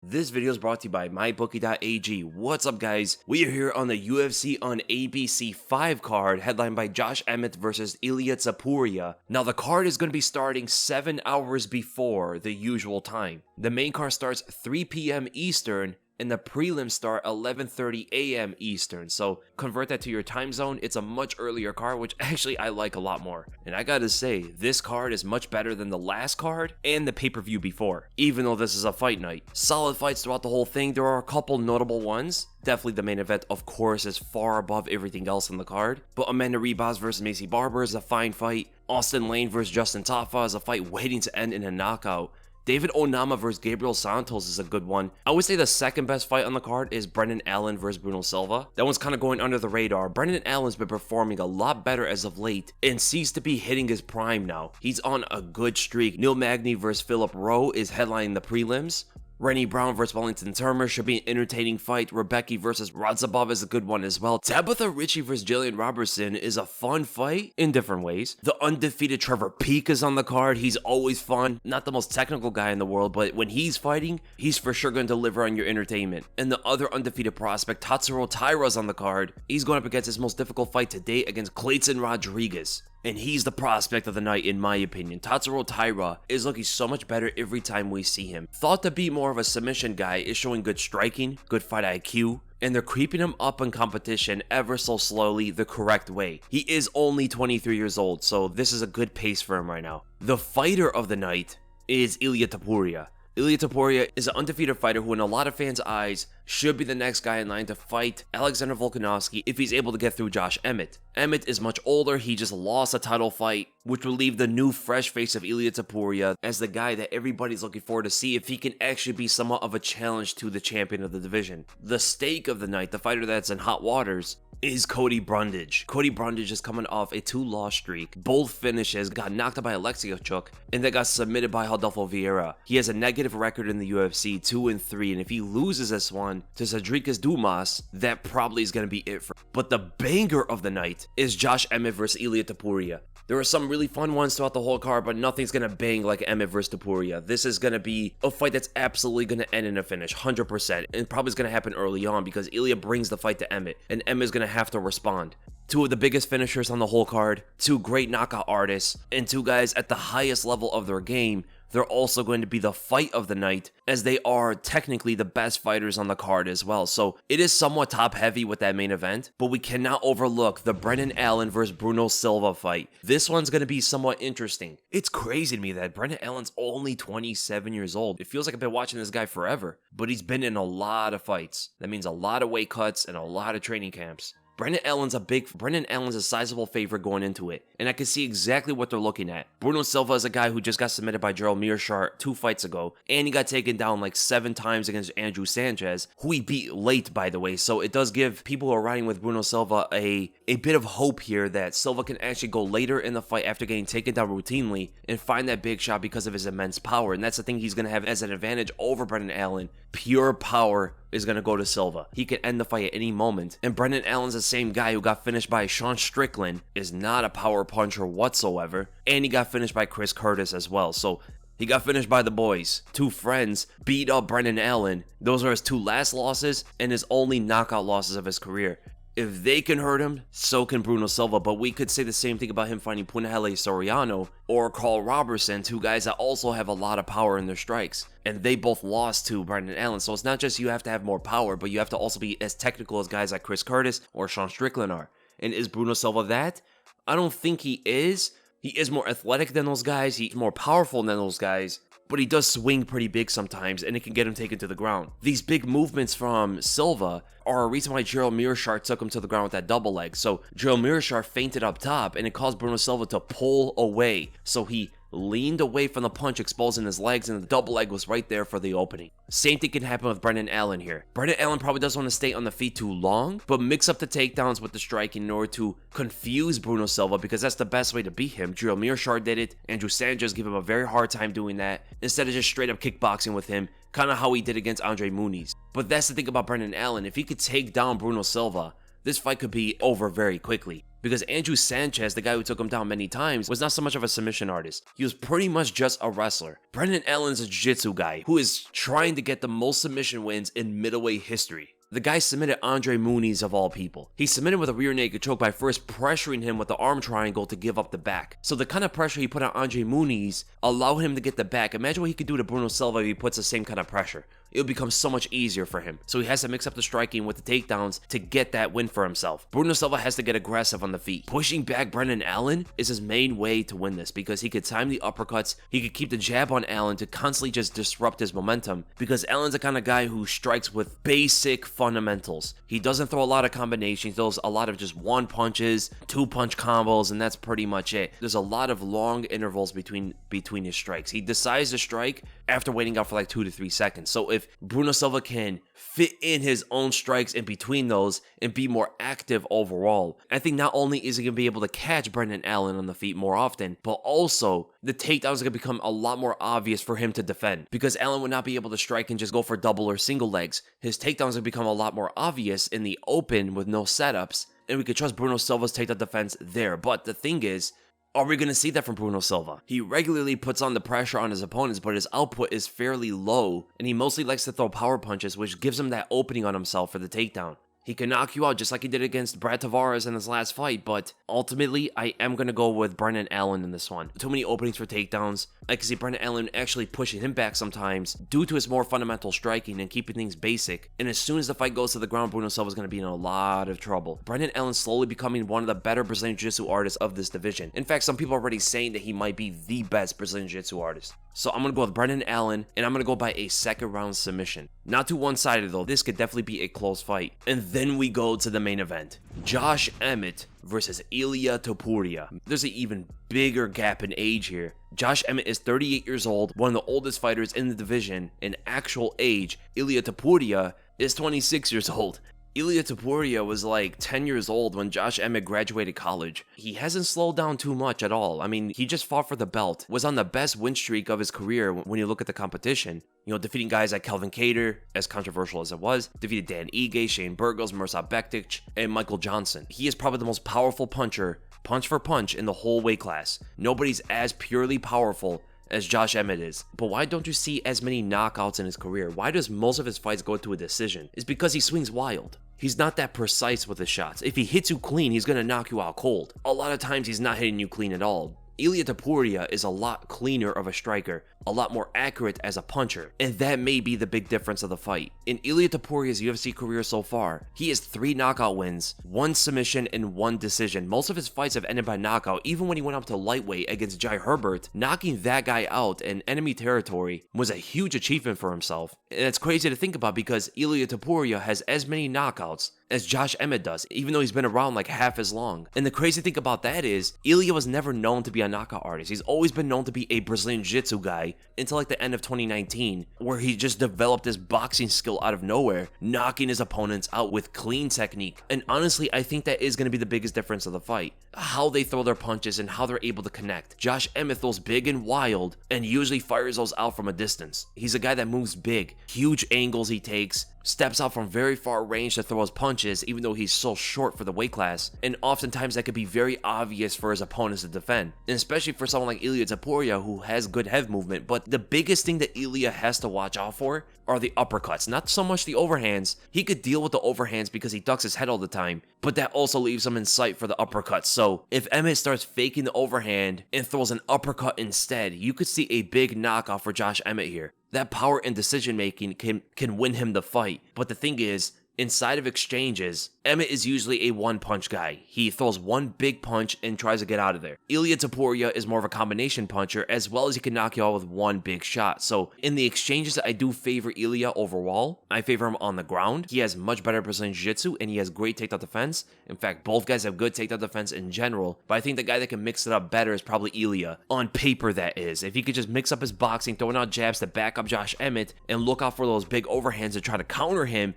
This video is brought to you by mybookie.ag. What's up, guys? We are here on the UFC on ABC 5 card, headlined by Josh Emmett versus Ilia Topuria. Now, the card is going to be starting 7 hours before the usual time. The main card starts 3 p.m. Eastern, and the prelims start 11:30 a.m. Eastern. So convert that to your time zone, it's a much earlier card, which actually I like a lot more. And I gotta say, this card is much better than the last card and the pay-per-view before, even though this is a fight night. Solid fights throughout the whole thing. There are a couple notable ones. Definitely the main event, of course, is far above everything else in the card. But Amanda Ribas versus Macy Barber is a fine fight. Austin Lane versus Justin Tafa is a fight waiting to end in a knockout. David Onama versus Gabriel Santos is a good one. I would say the second best fight on the card is Brendan Allen versus Bruno Silva. That one's kind of going under the radar. Brendan Allen's been performing a lot better as of late and seems to be hitting his prime now. He's on a good streak. Neil Magny versus Philip Rowe is headlining the prelims. Rennie Brown versus Wellington Turner should be an entertaining fight. Rebecca versus Radzhabov is a good one as well. Tabitha Ritchie versus Jillian Robertson is a fun fight in different ways. The undefeated Trevor Peek is on the card. He's always fun. Not the most technical guy in the world, but when he's fighting, he's for sure going to deliver on your entertainment. And the other undefeated prospect, Tatsuro Taira, is on the card. He's going up against his most difficult fight to date against Clayton Rodriguez. And he's the prospect of the night, in my opinion. Tatsuro Taira is looking so much better every time we see him. Thought to be more of a submission guy, is showing good striking, good fight IQ, and they're creeping him up in competition ever so slowly the correct way. He is only 23 years old, so this is a good pace for him right now. The fighter of the night is Ilia Topuria. Ilia Topuria is an undefeated fighter who, in a lot of fans' eyes, should be the next guy in line to fight Alexander Volkanovski if he's able to get through Josh Emmett. Emmett is much older. He just lost a title fight, which will leave the new fresh face of Ilia Topuria as the guy that everybody's looking forward to see if he can actually be somewhat of a challenge to the champion of the division. The stake of the night, the fighter that's in hot waters, is Cody Brundage. Cody Brundage is coming off a 2-loss streak. Both finishes, got knocked out by Alexei Achuk, and then got submitted by Rodolfo Vieira. He has a negative record in the UFC, 2-3, and if he loses this one to Cedricus Dumas, that probably is going to be it for him. But the banger of the night is Josh Emmett versus Ilia Topuria. There are some really fun ones throughout the whole card, but nothing's going to bang like Emmett versus Topuria. This is going to be a fight that's absolutely going to end in a finish, 100%. And probably is going to happen early on because Ilia brings the fight to Emmett, and Emmett's going to have to respond. Two of the biggest finishers on the whole card, two great knockout artists, and two guys at the highest level of their game. They're also going to be the fight of the night, as they are technically the best fighters on the card as well. So it is somewhat top heavy with that main event, but we cannot overlook the Brendan Allen versus Bruno Silva fight. This one's going to be somewhat interesting. It's crazy to me that Brendan Allen's only 27 years old. It feels like I've been watching this guy forever, but he's been in a lot of fights. That means a lot of weight cuts and a lot of training camps. Brendan Allen's a sizable favorite going into it, and I can see exactly what they're looking at. Bruno Silva is a guy who just got submitted by Gerald Mearshart 2 fights ago, and he got taken down like 7 times against Andrew Sanchez, who he beat late, by the way, so it does give people who are riding with Bruno Silva a bit of hope here that Silva can actually go later in the fight after getting taken down routinely and find that big shot because of his immense power, and that's the thing he's going to have as an advantage over Brendan Allen. Pure power is going to go to Silva. He can end the fight at any moment. And Brendan Allen's the same guy who got finished by Sean Strickland, is not a power puncher whatsoever. And he got finished by Chris Curtis as well. So he got finished by the boys. 2 friends beat up Brendan Allen. Those are his 2 last losses and his only knockout losses of his career. If they can hurt him, so can Bruno Silva, but we could say the same thing about him fighting Punahele Soriano or Carl Robertson, 2 guys that also have a lot of power in their strikes, and they both lost to Brendan Allen. So it's not just you have to have more power, but you have to also be as technical as guys like Chris Curtis or Sean Strickland are. And is Bruno Silva that? I don't think he is. He is more athletic than those guys, he's more powerful than those guys, but he does swing pretty big sometimes, and it can get him taken to the ground. These big movements from Silva are a reason why Gerald Mearshart took him to the ground with that double leg. So Gerald Mearshart feinted up top, and it caused Bruno Silva to pull away. So he leaned away from the punch, exposing his legs, and the double leg was right there for the opening. Same thing can happen with Brendan Allen here. Brendan Allen probably doesn't want to stay on the feet too long, but mix up the takedowns with the striking in order to confuse Bruno Silva, because that's the best way to beat him. Gerald Mearshart did it. Andrew Sanchez gave him a very hard time doing that, instead of just straight up kickboxing with him, kind of how he did against Andre Muniz. But that's the thing about Brendan Allen. If he could take down Bruno Silva, this fight could be over very quickly. Because Andrew Sanchez, the guy who took him down many times, was not so much of a submission artist. He was pretty much just a wrestler. Brendan Allen's a jiu-jitsu guy who is trying to get the most submission wins in middleweight history. The guy submitted Andre Muniz of all people. He submitted with a rear naked choke by first pressuring him with the arm triangle to give up the back. So the kind of pressure he put on Andre Muniz allowed him to get the back. Imagine what he could do to Bruno Silva if he puts the same kind of pressure. It would become so much easier for him. So he has to mix up the striking with the takedowns to get that win for himself. Bruno Silva has to get aggressive on the feet. Pushing back Brendan Allen is his main way to win this because he could time the uppercuts, he could keep the jab on Allen to constantly just disrupt his momentum because Allen's the kind of guy who strikes with basic fundamentals. He doesn't throw a lot of combinations, he throws a lot of just one punches, two punch combos, and that's pretty much it. There's a lot of long intervals between his strikes. He decides to strike after waiting out for like 2 to 3 seconds. So if Bruno Silva can fit in his own strikes in between those and be more active overall, I think not only is he going to be able to catch Brendan Allen on the feet more often, but also the takedowns are going to become a lot more obvious for him to defend because Allen would not be able to strike and just go for double or single legs. His takedowns will become a lot more obvious in the open with no setups, and we could trust Bruno Silva's takedown defense there. But the thing is, are we going to see that from Bruno Silva? He regularly puts on the pressure on his opponents, but his output is fairly low, and he mostly likes to throw power punches, which gives him that opening on himself for the takedown. He can knock you out just like he did against Brad Tavares in his last fight, but ultimately, I am going to go with Brendan Allen in this one. Too many openings for takedowns. I can see Brendan Allen actually pushing him back sometimes due to his more fundamental striking and keeping things basic. And as soon as the fight goes to the ground, Bruno Silva is going to be in a lot of trouble. Brendan Allen slowly becoming one of the better Brazilian Jiu-Jitsu artists of this division. In fact, some people are already saying that he might be the best Brazilian Jiu-Jitsu artist. So I'm going to go with Brendan Allen, and I'm going to go by a second round submission. Not too one-sided though, this could definitely be a close fight. And then we go to the main event. Josh Emmett versus Ilia Topuria. There's an even bigger gap in age here. Josh Emmett is 38 years old, one of the oldest fighters in the division in actual age. Ilia Topuria is 26 years old. Ilia Topuria was like 10 years old when Josh Emmett graduated college. He hasn't slowed down too much at all. I mean, he just fought for the belt, was on the best win streak of his career when you look at the competition. You know, defeating guys like Kelvin Cater, as controversial as it was, defeated Dan Ige, Shane Burgos, Mirsad Bektic, and Michael Johnson. He is probably the most powerful puncher, punch for punch, in the whole weight class. Nobody's as purely powerful as Josh Emmett is. But why don't you see as many knockouts in his career? Why does most of his fights go to a decision? It's because he swings wild. He's not that precise with his shots. If he hits you clean, he's gonna knock you out cold. A lot of times he's not hitting you clean at all. Ilia Topuria is a lot cleaner of a striker, a lot more accurate as a puncher, and that may be the big difference of the fight. In Ilia Topuria's UFC career so far, he has 3 knockout wins, 1 submission, and 1 decision. Most of his fights have ended by knockout, even when he went up to lightweight against Jai Herbert. Knocking that guy out in enemy territory was a huge achievement for himself. And it's crazy to think about because Ilia Topuria has as many knockouts as Josh Emmett does, even though he's been around like half as long. And the crazy thing about that is, Ilia was never known to be a knockout artist. He's always been known to be a Brazilian Jiu-Jitsu guy until like the end of 2019, where he just developed this boxing skill out of nowhere, knocking his opponents out with clean technique. And honestly, I think that is going to be the biggest difference of the fight. How they throw their punches and how they're able to connect. Josh Emmett throws big and wild and usually fires those out from a distance. He's a guy that moves big, huge angles he takes, steps out from very far range to throw his punches even though he's so short for the weight class, and oftentimes that could be very obvious for his opponents to defend, and especially for someone like Ilia Topuria who has good head movement. But the biggest thing that Ilia has to watch out for are the uppercuts, not so much the overhands. He could deal with the overhands because he ducks his head all the time, but that also leaves him in sight for the uppercuts. So if Emmett starts faking the overhand and throws an uppercut instead, you could see a big knockout for Josh Emmett here. That power and decision making can win him the fight. But the thing is, inside of exchanges, Emmett is usually a one-punch guy. He throws one big punch and tries to get out of there. Ilia Topuria is more of a combination puncher, as well as he can knock you out with one big shot. So in the exchanges, I do favor Ilia overall. I favor him on the ground. He has much better Brazilian Jiu-Jitsu, and he has great takedown defense. In fact, both guys have good takedown defense in general, but I think the guy that can mix it up better is probably Ilia. On paper, that is. If he could just mix up his boxing, throwing out jabs to back up Josh Emmett, and look out for those big overhands to try to counter him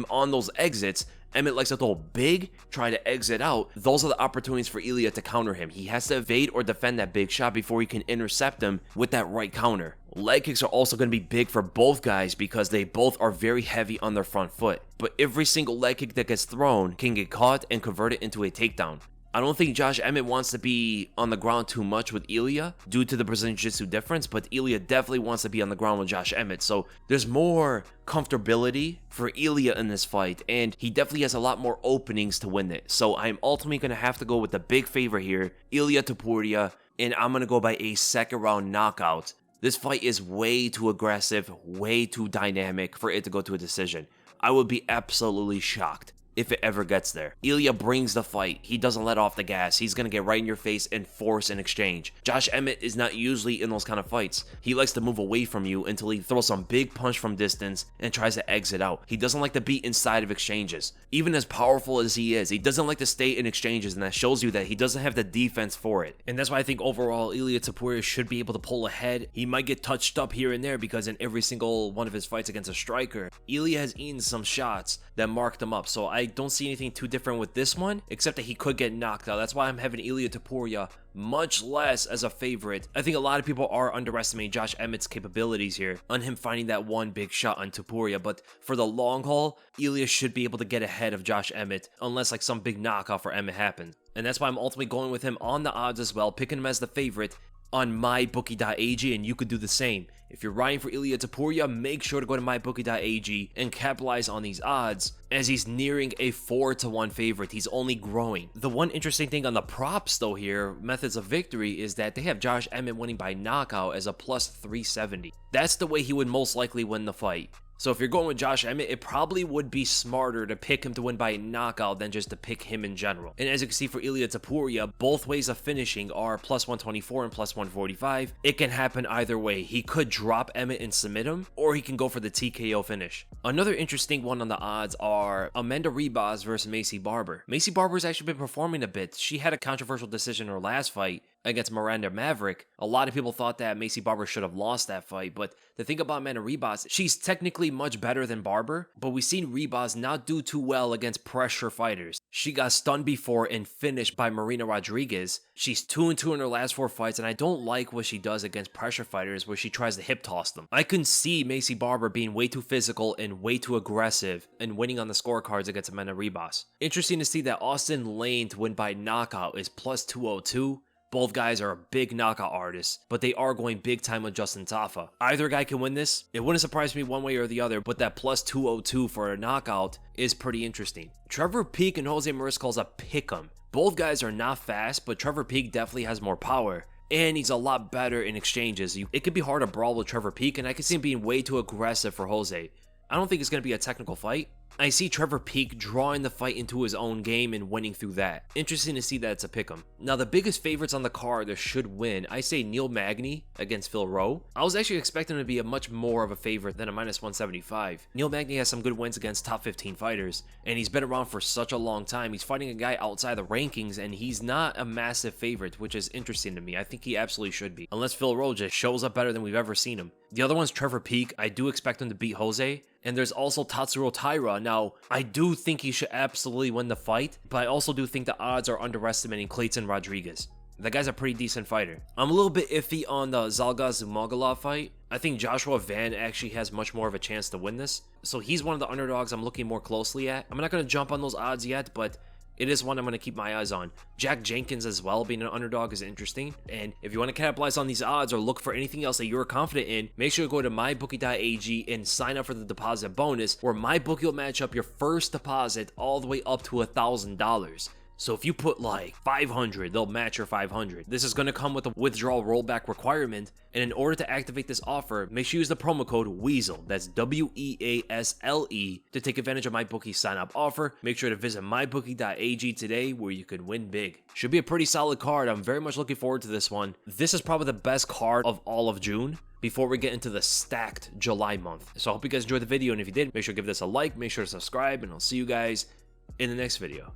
on those exits, Emmett likes to throw big, try to exit out. Those are the opportunities for Ilia to counter him. He has to evade or defend that big shot before he can intercept him with that right counter. Leg kicks are also going to be big for both guys because they both are very heavy on their front foot. But every single leg kick that gets thrown can get caught and converted into a takedown. I don't think Josh Emmett wants to be on the ground too much with Ilia due to the Brazilian Jiu-Jitsu difference, but Ilia definitely wants to be on the ground with Josh Emmett. So there's more comfortability for Ilia in this fight, and he definitely has a lot more openings to win it. So I'm ultimately going to have to go with the big favorite here, Ilia Topuria, and I'm going to go by a second round knockout. This fight is way too aggressive, way too dynamic for it to go to a decision. I would be absolutely shocked if it ever gets there. Ilia brings the fight. He doesn't let off the gas. He's going to get right in your face and force an exchange. Josh Emmett is not usually in those kind of fights. He likes to move away from you until he throws some big punch from distance and tries to exit out. He doesn't like to be inside of exchanges. Even as powerful as he is, he doesn't like to stay in exchanges, and that shows you that he doesn't have the defense for it. And that's why I think overall Ilia Topuria should be able to pull ahead. He might get touched up here and there because in every single one of his fights against a striker, Ilia has eaten some shots that marked him up. So I don't see anything too different with this one, except that he could get knocked out. That's why I'm having Ilia Topuria much less as a favorite. I think a lot of people are underestimating Josh Emmett's capabilities here on him finding that one big shot on Topuria, but for the long haul, Ilia should be able to get ahead of Josh Emmett unless like some big knockout for Emmett happens. And that's why I'm ultimately going with him on the odds as well, picking him as the favorite on mybookie.ag, and you could do the same. If you're riding for Ilia Topuria, make sure to go to mybookie.ag and capitalize on these odds as he's nearing a 4-1 favorite. He's only growing. The one interesting thing on the props though here, methods of victory, is that they have Josh Emmett winning by knockout as a plus 370. That's the way he would most likely win the fight. So if you're going with Josh Emmett, it probably would be smarter to pick him to win by a knockout than just to pick him in general. And as you can see for Ilia Topuria, both ways of finishing are plus 124 and plus 145. It can happen either way. He could drop Emmett and submit him, or he can go for the TKO finish. Another interesting one on the odds are Amanda Ribas versus Macy Barber. Macy Barber's actually been performing a bit. She had a controversial decision in her last fight against Miranda Maverick. A lot of people thought that Macy Barber should have lost that fight, but the thing about Amanda Ribas, she's technically much better than Barber, but we've seen Ribas not do too well against pressure fighters. She got stunned before and finished by Marina Rodriguez. She's 2-2 in her last 4 fights, and I don't like what she does against pressure fighters where she tries to hip toss them. I can see Macy Barber being way too physical and way too aggressive and winning on the scorecards against Amanda Ribas. Interesting to see that Austin Lane to win by knockout is plus 202. Both guys are big knockout artists, but they are going big time with Justin Tafa. Either guy can win this. It wouldn't surprise me one way or the other, but that plus 202 for a knockout is pretty interesting. Trevor Peek and Jose Mariscal's a pick'em. Both guys are not fast, but Trevor Peek definitely has more power, and he's a lot better in exchanges. It could be hard to brawl with Trevor Peek, and I can see him being way too aggressive for Jose. I don't think it's going to be a technical fight. I see Trevor Peek drawing the fight into his own game and winning through that. Interesting to see that it's a pick'em. Now, the biggest favorites on the card that should win, I say Neil Magny against Phil Rowe. I was actually expecting him to be a much more of a favorite than a minus 175. Neil Magny has some good wins against top 15 fighters, and he's been around for such a long time. He's fighting a guy outside the rankings, and he's not a massive favorite, which is interesting to me. I think he absolutely should be, unless Phil Rowe just shows up better than we've ever seen him. The other one's Trevor Peek. I do expect him to beat Jose. And there's also Tatsuro Taira. Now, I do think he should absolutely win the fight, but I also do think the odds are underestimating Clayton Rodriguez. That guy's a pretty decent fighter. I'm a little bit iffy on the Zalga Zumagulov fight. I think Joshua Van actually has much more of a chance to win this. So he's one of the underdogs I'm looking more closely at. I'm not going to jump on those odds yet, but it is one I'm going to keep my eyes on. Jack Jenkins as well, being an underdog, is interesting. And if you want to capitalize on these odds or look for anything else that you're confident in, make sure to go to mybookie.ag and sign up for the deposit bonus, where MyBookie will match up your first deposit all the way up to $1,000. So if you put like 500, they'll match your 500. This is going to come with a withdrawal rollback requirement. And in order to activate this offer, make sure you use the promo code WEASEL, that's WEASLE, to take advantage of MyBookie's sign-up offer. Make sure to visit mybookie.ag today, where you could win big. Should be a pretty solid card. I'm very much looking forward to this one. This is probably the best card of all of June before we get into the stacked July month. So I hope you guys enjoyed the video, and if you did, make sure to give this a like, make sure to subscribe, and I'll see you guys in the next video.